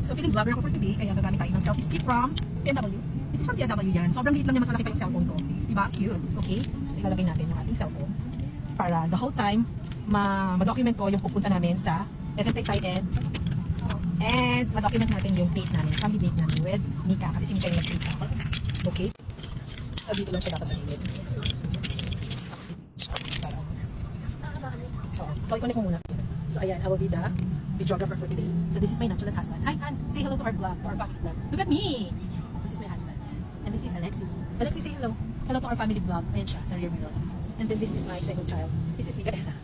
So feeling vlogger ako for today, kaya gagamit tayo ng selfie stick from TNW. This is from TNW yan. Sobrang liit lang niya, mas malaki pa yung cellphone ko. Diba? Cute. Okay? So ilalagay natin yung ating cellphone para the whole time ma-document ko yung pupunta namin sa SM Taytay and ma-document natin yung date namin, family date namin with Mika kasi si Mika yung nag-date sa akin. Okay? So dito lang siya dapat sa gilid. So i-connect ko muna. So ayan, I will be the videographer for today. So this is my natural husband. Hi, Han! Say hello to our vlog, to our family vlog. Look at me! This is my husband. And this is Alexi. Alexi, say hello. Hello to our family vlog. Ayan siya, sa rear mirror. And then this is my second child. This is Micaela.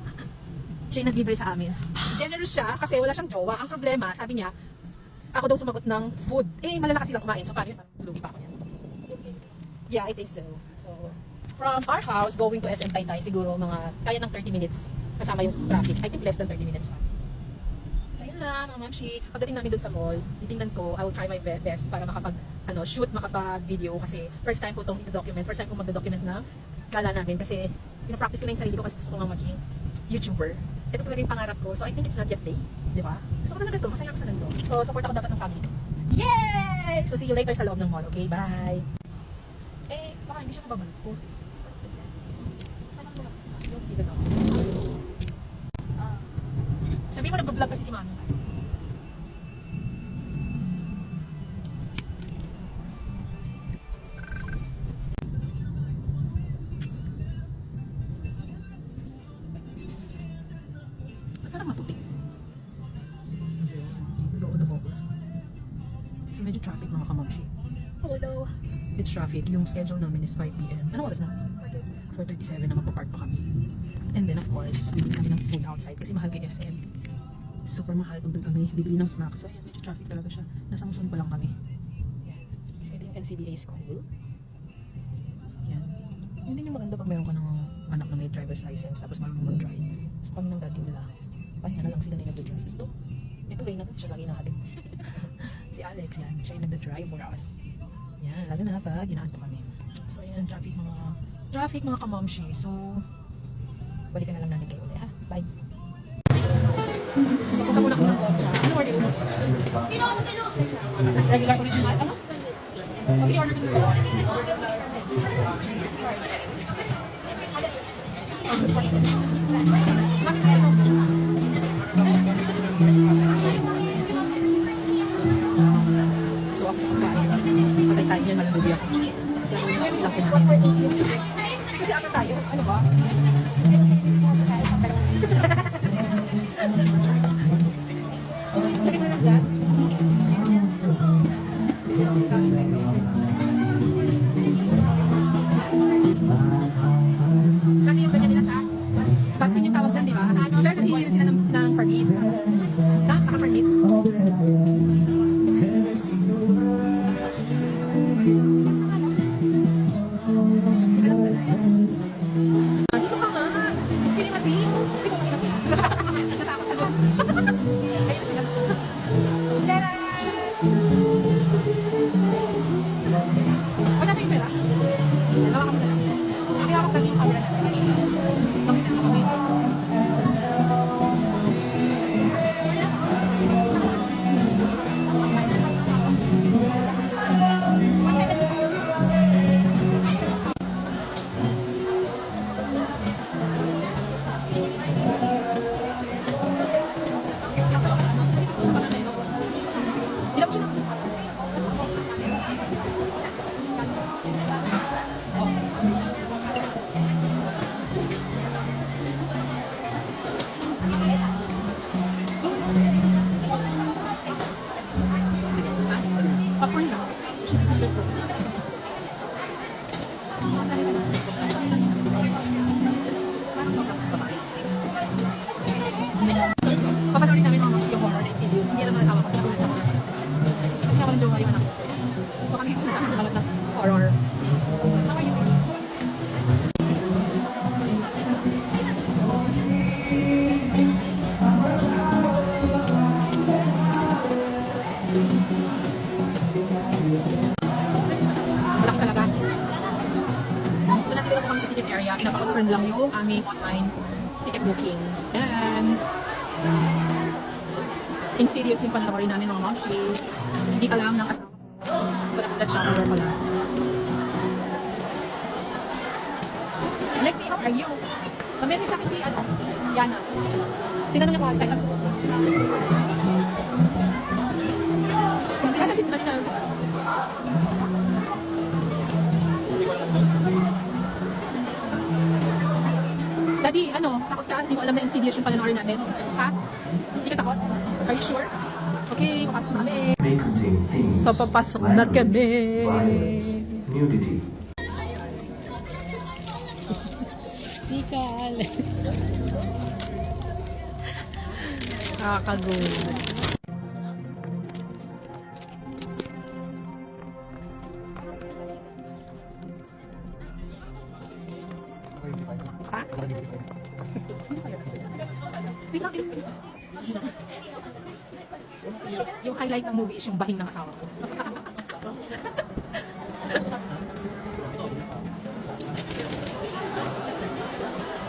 Siya yung nag-libre sa amin. Generous siya kasi wala siyang jowa. Ang problema, sabi niya, ako daw sumagot ng food. Eh, malala kasi lang kumain. So paano yun? Lugi pa ako yan. Yeah, I think so. So, from our house going to SM Taytay, siguro mga kaya ng 30 minutes kasama yung traffic. I think less than 30 minutes pa. So yun lang, mga mamshi. Pagdating namin dun sa mall, titingnan ko, I will try my best para shoot, makapag-video kasi first time ko itong i-document. First time ko mag-document ng gala namin kasi pinapractice ko na yung sarili ko kasi gusto ko nga maging YouTuber. Ito talaga yung pangarap ko. So I think it's not yet late. Di ba? Gusto ko talaga ito. Masaya ako sa nandun. So support ako dapat ng family ko. Yay! So see you later sa loob ng mall. Okay, bye! Eh, baka hindi siya mababalik ko. Sabi mo nag-vlog kasi si Mami. Parang maputi. So medyo traffic mga kamamshi. Hello. It's traffic. Yung schedule namin is 5 PM. Anong oras na? 4:37 na magpapark pa kami. And then of course, bibili kami ng food outside kasi mahal kay SM. Super mahal. Doon kami bibili ng snacks. So ayan, medyo traffic talaga siya. Nasa Muson pa lang kami. Yan. So ito yung NCBA school. Yan. Hindi yung maganda pag meron ka ng anak na may driver's license tapos marunong mag-drive. So kami ng daddy nila. Pahinga na lang sila na nag-drive. Ito rin natin siya lagi natin. Si Alex yan. Siya yung nag-drive for us. Yan. Lalo na pa, ginaanto kami. So ayan, traffic mga kamamshi. So balikan na lang namin kayo ulit ha. Bye! So punta muna ko ng Ocha. Ano order mo? Regular original? Ano? Kasi order ko nito. So ako sa pagkain. Patay tayo yan, malambubi ako. Kasi lang kinamin. Kasi ano tayo? Ano ba? Lagyan na lang dyan. Kami yung ganyan nila sa tapos yun yung tawag dyan, di ba? Pero nag-i-shield sila ng permit. Naka-permit. Dito ka nga. Sino mati? Hindi ko makita. Natakot siya doon. Ayun na sila. Sarah! Wala sa'yo pera? Gawa ka mo na lang. Hindi ako gagawin yung camera natin. Gamitin mo kami. Popcorn lang. Papanoorin namin mga yung horror na series. Hindi alam na asawa ko sa nagulat siya. Kasi nga walang jowa yung anak ko. So kami sinasama ko naman ng horror. How are you? Malaki talaga. So nandito na po kami sa ticket area. Pinapa-confirm lang yung aming online ticket booking. And Insidious yung panoorin namin mga moshi. Hindi alam ng asawa. So, nakita siya or pala. Alexi, how are you? Na-message sa akin si, Yana. Tinanong niya ko sa isang nasa si Bulan na. Daddy, takot ka? Hindi mo alam na insidious yung panoorin natin? Ha? Hindi ka takot? Are you sure? Okay, papasok na kami. May contain themes So, papasok like na kami. violence, nudity, Tikal. Nakakagulo. Ha? Wait lang. Yung highlight ng movie is yung bahing ng asawa ko.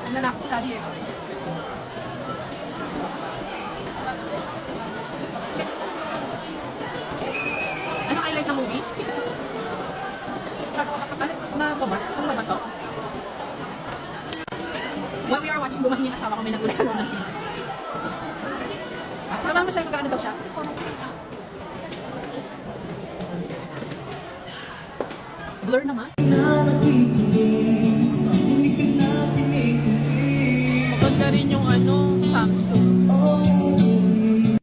Nanakot si daddy eh. Ano highlight ng movie? Ano ba to? While we are watching, bumahin yung asawa ko, may nagulat sa loob ng scene. Samahan mo siya, magkano daw siya? Blur naman.